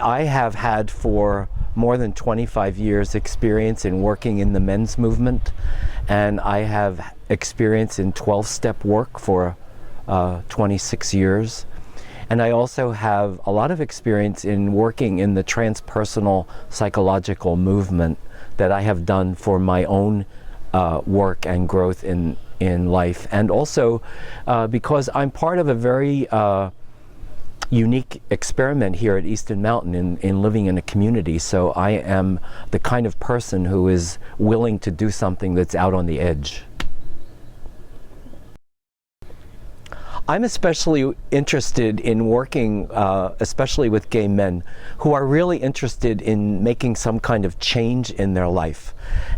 I have had for more than 25 years experience in working in the men's movement, and I have experience in 12-step work for 26 years. And I also have a lot of experience in working in the transpersonal psychological movement that I have done for my own work and growth in life. And also because I'm part of a very unique experiment here at Easton Mountain in living in a community. So I am the kind of person who is willing to do something that's out on the edge. I'm especially interested in working, especially with gay men who are really interested in making some kind of change in their life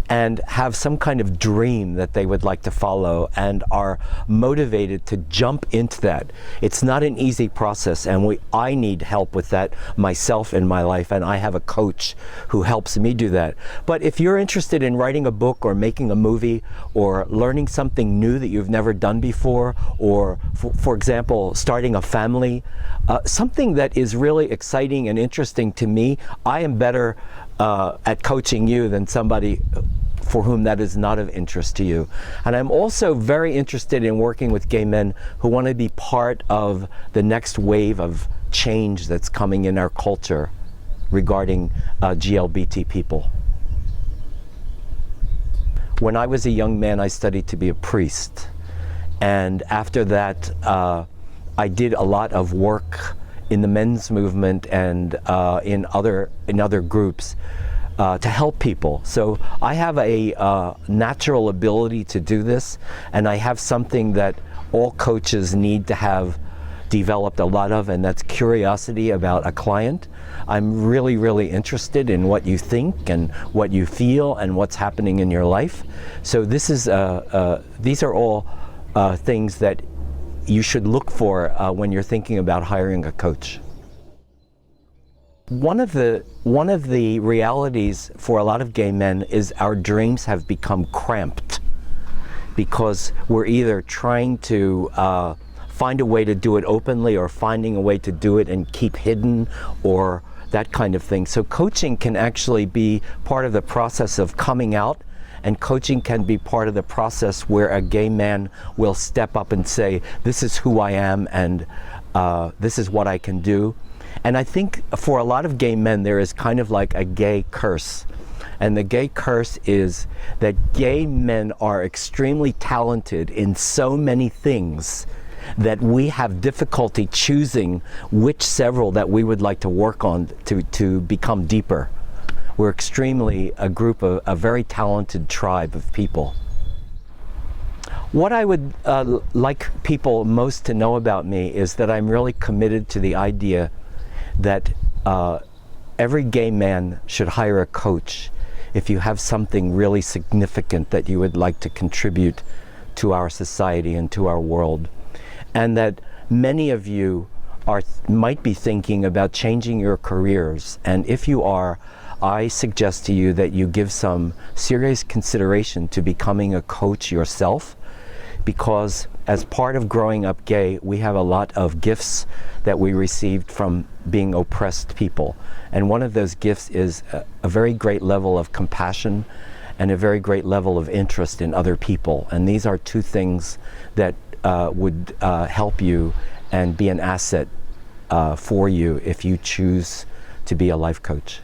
and have some kind of dream that they would like to follow and are motivated to jump into that. It's not an easy process, and I need help with that myself in my life, and I have a coach who helps me do that. But if you're interested in writing a book or making a movie or learning something new that you've never done before, or for example, starting a family, something that is really exciting and interesting to me, I am better at coaching you than somebody for whom that is not of interest to you. And I'm also very interested in working with gay men who want to be part of the next wave of change that's coming in our culture regarding GLBT people. When I was a young man, I studied to be a priest. And after that, I did a lot of work in the men's movement and in other groups to help people. So I have a natural ability to do this, and I have something that all coaches need to have developed a lot of, and that's curiosity about a client. I'm really, really interested in what you think and what you feel and what's happening in your life. So this is these are all things that you should look for when you're thinking about hiring a coach. One of the realities for a lot of gay men is our dreams have become cramped because we're either trying to find a way to do it openly or finding a way to do it and keep hidden or that kind of thing. So coaching can actually be part of the process of coming out, and coaching can be part of the process where a gay man will step up and say, this is who I am and this is what I can do. And I think for a lot of gay men there is kind of like a gay curse. And the gay curse is that gay men are extremely talented in so many things that we have difficulty choosing which several that we would like to work on to become deeper. We're extremely a very talented tribe of people. What I would like people most to know about me is that I'm really committed to the idea that every gay man should hire a coach if you have something really significant that you would like to contribute to our society and to our world. And that many of you might be thinking about changing your careers. And if you are, I suggest to you that you give some serious consideration to becoming a coach yourself, because as part of growing up gay, we have a lot of gifts that we received from being oppressed people. And one of those gifts is a very great level of compassion and a very great level of interest in other people. And these are two things that would help you and be an asset for you if you choose to be a life coach.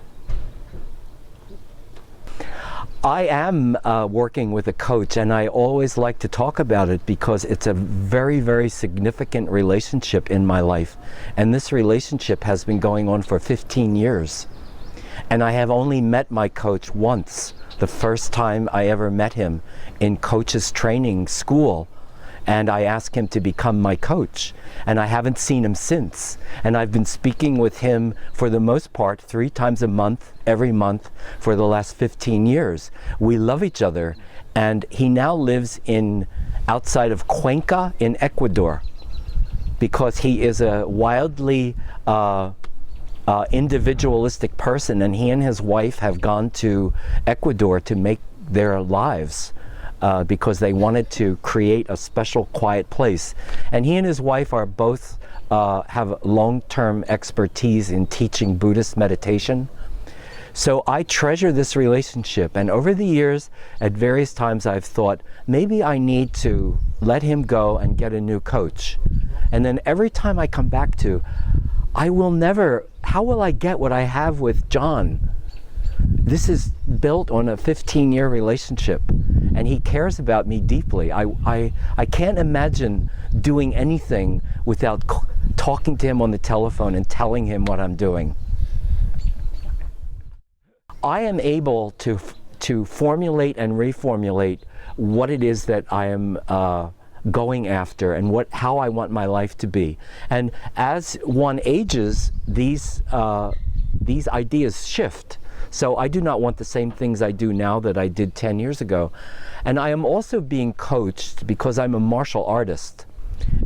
I am working with a coach, and I always like to talk about it because it's a very, very significant relationship in my life. And this relationship has been going on for 15 years. And I have only met my coach once, the first time I ever met him in coaches training school. And I asked him to become my coach, and I haven't seen him since. And I've been speaking with him for the most part 3 times a month, every month, for the last 15 years. We love each other, and he now lives outside of Cuenca in Ecuador, because he is a wildly individualistic person, and he and his wife have gone to Ecuador to make their lives. Because they wanted to create a special quiet place. And he and his wife are both have long-term expertise in teaching Buddhist meditation. So I treasure this relationship, and over the years, at various times I've thought, maybe I need to let him go and get a new coach. And then every time I come back to, how will I get what I have with John? This is built on a 15-year relationship, and he cares about me deeply. I can't imagine doing anything without talking to him on the telephone and telling him what I'm doing. I am able to formulate and reformulate what it is that I am going after and how I want my life to be. And as one ages, these ideas shift. So I do not want the same things I do now that I did 10 years ago. And I am also being coached because I'm a martial artist,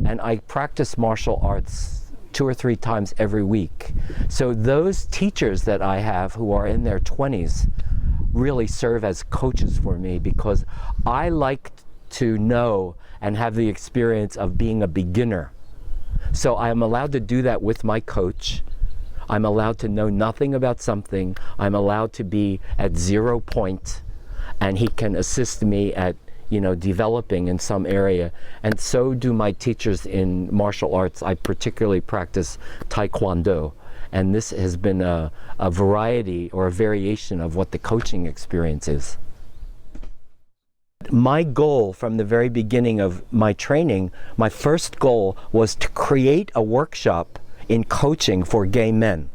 and I practice martial arts 2 or 3 times every week. So those teachers that I have who are in their 20s really serve as coaches for me, because I like to know and have the experience of being a beginner. So I am allowed to do that with my coach. I'm allowed to know nothing about something. I'm allowed to be at 0 point, and he can assist me at developing in some area. And so do my teachers in martial arts. I particularly practice Tae Kwon Do, and this has been a variety or a variation of what the coaching experience is. My goal from the very beginning of my training, my first goal was to create a workshop in coaching for gay men.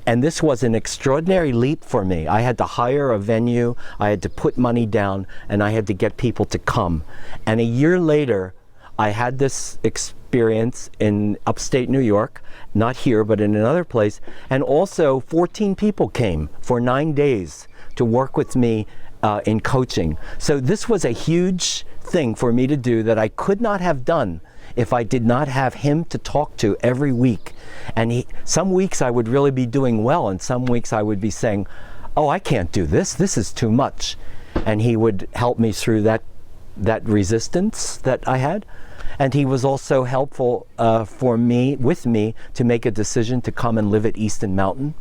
And this was an extraordinary leap for me. I had to hire a venue, I had to put money down, and I had to get people to come. And a year later, I had this experience in upstate New York, not here, but in another place. And also 14 people came for 9 days to work with me in coaching. So this was a huge thing for me to do that I could not have done if I did not have him to talk to every week. And some weeks I would really be doing well, and some weeks I would be saying, oh, I can't do this, this is too much. And he would help me through that resistance that I had. And he was also helpful with me to make a decision to come and live at Easton Mountain.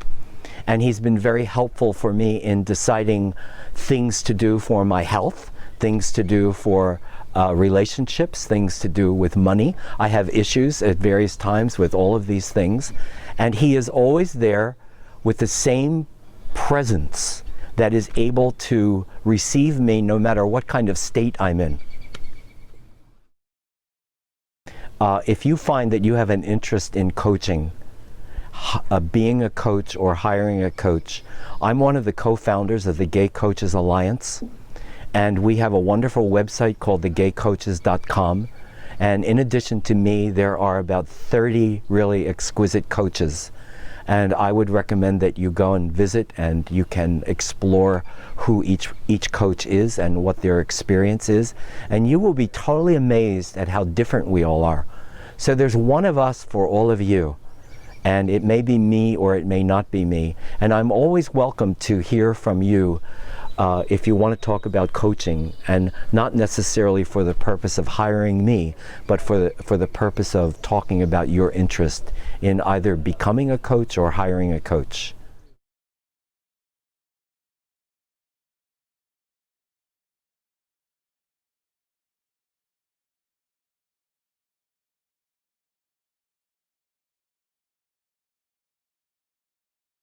And he's been very helpful for me in deciding things to do for my health, things to do for relationships, things to do with money. I have issues at various times with all of these things. And he is always there with the same presence that is able to receive me no matter what kind of state I'm in. If you find that you have an interest in coaching, being a coach or hiring a coach, I'm one of the co-founders of the Gay Coaches Alliance, and we have a wonderful website called thegaycoaches.com. And in addition to me, there are about 30 really exquisite coaches. And I would recommend that you go and visit, and you can explore who each coach is and what their experience is. And you will be totally amazed at how different we all are. So there's one of us for all of you. And it may be me or it may not be me. And I'm always welcome to hear from you if you want to talk about coaching, and not necessarily for the purpose of hiring me, but for the purpose of talking about your interest in either becoming a coach or hiring a coach.